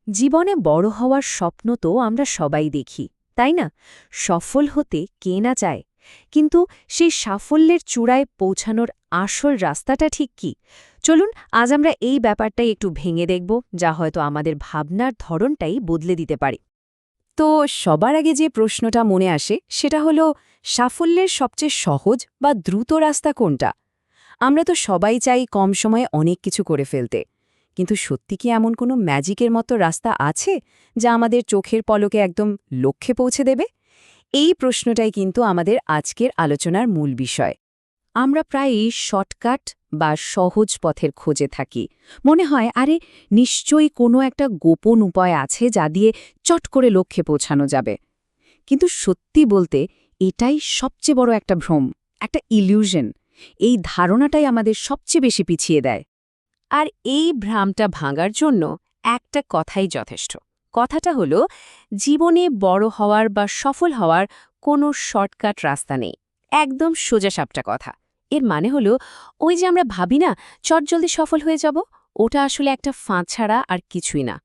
জীবনে বড় হওয়ার স্বপ্ন তো আমরা সবাই দেখি তাই না? সফল হতে কে না চায়? কিন্তু সেই সাফল্যের চূড়ায় পৌঁছানোর আসল রাস্তাটা ঠিক কি? চলুন আজ আমরা এই ব্যাপারটাই একটু ভেঙে দেখব, যা হয়তো আমাদের ভাবনার ধরনটাই বদলে দিতে পারে। তো সবার আগে যে প্রশ্নটা মনে আসে সেটা হলো, সাফল্যের সবচেয়ে সহজ বা দ্রুত রাস্তা কোনটা? আমরা তো সবাই চাই কম সময়ে অনেক কিছু করে ফেলতে, কিন্তু সত্যি কি এমন কোনো ম্যাজিকের মতো রাস্তা আছে যা আমাদের চোখের পলকে একদম লক্ষ্যে পৌঁছে দেবে? এই প্রশ্নটাই কিন্তু আমাদের আজকের আলোচনার মূল বিষয়। আমরা প্রায়ই শর্টকাট বা সহজ পথের খোঁজে থাকি। মনে হয় আরে নিশ্চয়ই কোনো একটা গোপন উপায় আছে যা দিয়ে চট করে লক্ষ্যে পৌঁছানো যাবে। কিন্তু সত্যি বলতে এটাই সবচেয়ে বড় একটা ভ্রম, একটা ইলিউশন। এই ধারণাটাই আমাদের সবচেয়ে বেশি পিছিয়ে দেয়। আর এই ভ্রামটা ভাঙার জন্য একটা কথাই যথেষ্ট। কথাটা হলো, জীবনে বড় হওয়ার বা সফল হওয়ার কোনো শর্টকাট রাস্তা নেই। একদম সোজাসাপটা কথা। এর মানে হলো, ওই যে আমরা ভাবি না চটজলদি সফল হয়ে যাব, ওটা আসলে একটা ফাঁদ ছাড়া আর কিছুই না।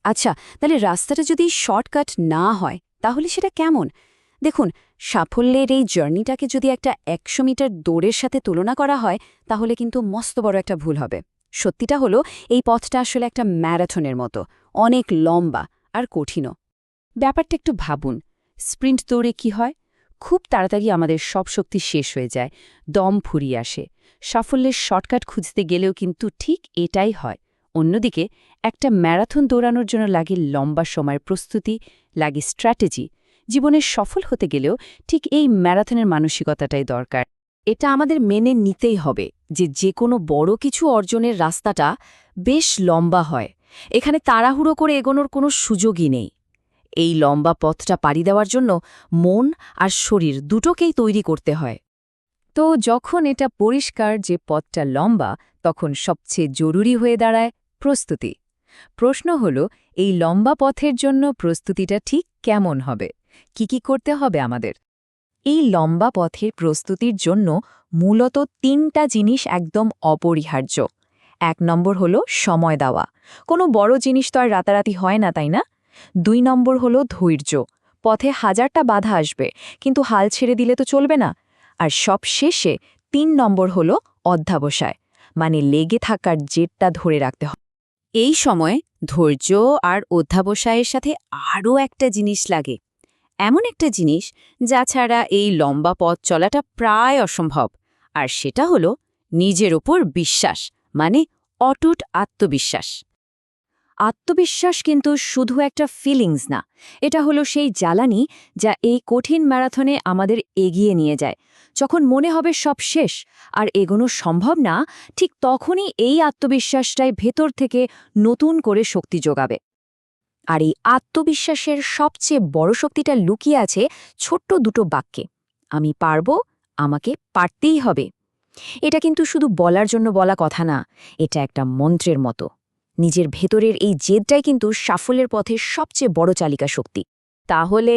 আচ্ছা, তাহলে রাস্তাটা যদি শর্টকাট না হয় তাহলে সেটা কেমন? দেখুন, সাফল্যের এই জার্নিটাকে যদি একটা ১০০ মিটার দৌড়ের সাথে তুলনা করা হয় তাহলে কিন্তু মস্ত বড় একটা ভুল হবে। সত্যিটা হলো, এই পথটা আসলে একটা ম্যারাথনের মতো, অনেক লম্বা আর কঠিনও। ব্যাপারটা একটু ভাবুন, স্প্রিন্ট দৌড়ে কি হয়? খুব তাড়াতাড়ি আমাদের সব শক্তি শেষ হয়ে যায়, দম ফুরিয়ে আসে। সাফল্যের শর্টকাট খুঁজতে গেলেও কিন্তু ঠিক এটাই হয়। অন্যদিকে একটা ম্যারাথন দৌড়ানোর জন্য লাগে লম্বা সময়ের প্রস্তুতি, লাগে স্ট্র্যাটেজি। জীবনের সফল হতে গেলেও ঠিক এই ম্যারাথনের মানসিকতাটাই দরকার। এটা আমাদের মেনে নিতেই হবে যে কোনো বড় কিছু অর্জনের রাস্তাটা বেশ লম্বা হয়। এখানে তাড়াহুড়ো করে এগোনোর কোনো সুযোগই নেই। এই লম্বা পথটা পাড়ি দেওয়ার জন্য মন আর শরীর দুটোকেই তৈরি করতে হয়। তো যখন এটা পরিষ্কার যে পথটা লম্বা, তখন সবচেয়ে জরুরি হয়ে দাঁড়ায় প্রস্তুতি। প্রশ্ন হল, এই লম্বা পথের জন্য প্রস্তুতিটা ঠিক কেমন হবে? কি করতে হবে আমাদের? এই লম্বা পথের প্রস্তুতির জন্য মূলত ৩টা জিনিস একদম অপরিহার্য। ১ নম্বর হল সময় দেওয়া। কোনো বড় জিনিস তো আর রাতারাতি হয় না, তাই না? ২ নম্বর হল ধৈর্য। পথে হাজারটা বাধা আসবে, কিন্তু হাল ছেড়ে দিলে তো চলবে না। আর সব শেষে ৩ নম্বর হল অধ্যাবসায়, মানে লেগে থাকার জেদটা ধরে রাখতে হবে। এই সময় ধৈর্য আর অধ্যাবসায়ের সাথে আরও একটা জিনিস লাগে, এমন একটা জিনিস যা ছাড়া এই লম্বা পথ চলাটা প্রায় অসম্ভব। আর সেটা হলো নিজের ওপর বিশ্বাস, মানে অটুট আত্মবিশ্বাস। আত্মবিশ্বাস কিন্তু শুধু একটা ফিলিংস না, এটা হলো সেই জ্বালানি যা এই কঠিন ম্যারাথনে আমাদের এগিয়ে নিয়ে যায়। যখন মনে হবে সব শেষ আর এগোনো সম্ভব না, ঠিক তখনই এই আত্মবিশ্বাসটাই ভেতর থেকে নতুন করে শক্তি যোগাবে। আর এই আত্মবিশ্বাসের সবচেয়ে বড় শক্তিটা লুকিয়ে আছে ছোট্ট দুটো বাক্যে, আমি পারবো, আমাকে পারতেই হবে। এটা কিন্তু শুধু বলার জন্য বলা কথা না, এটা একটা মন্ত্রের মতো। নিজের ভেতরের এই জেদটাই কিন্তু সাফল্যের পথে সবচেয়ে বড় চালিকা শক্তি। তাহলে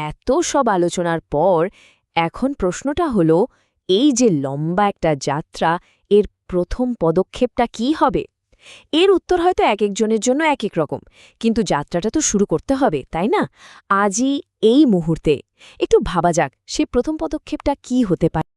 এত সব আলোচনার পর এখন প্রশ্নটা হলো, এই যে লম্বা একটা যাত্রা, এর প্রথম পদক্ষেপটা কি হবে? এর উত্তর হয়তো একেকজনের জন্য একেক রকম, কিন্তু যাত্রাটা তো শুরু করতে হবে, তাই না? আজই এই মুহূর্তে একটু ভাবা যাক সে প্রথম পদক্ষেপটা কি হতে পারে।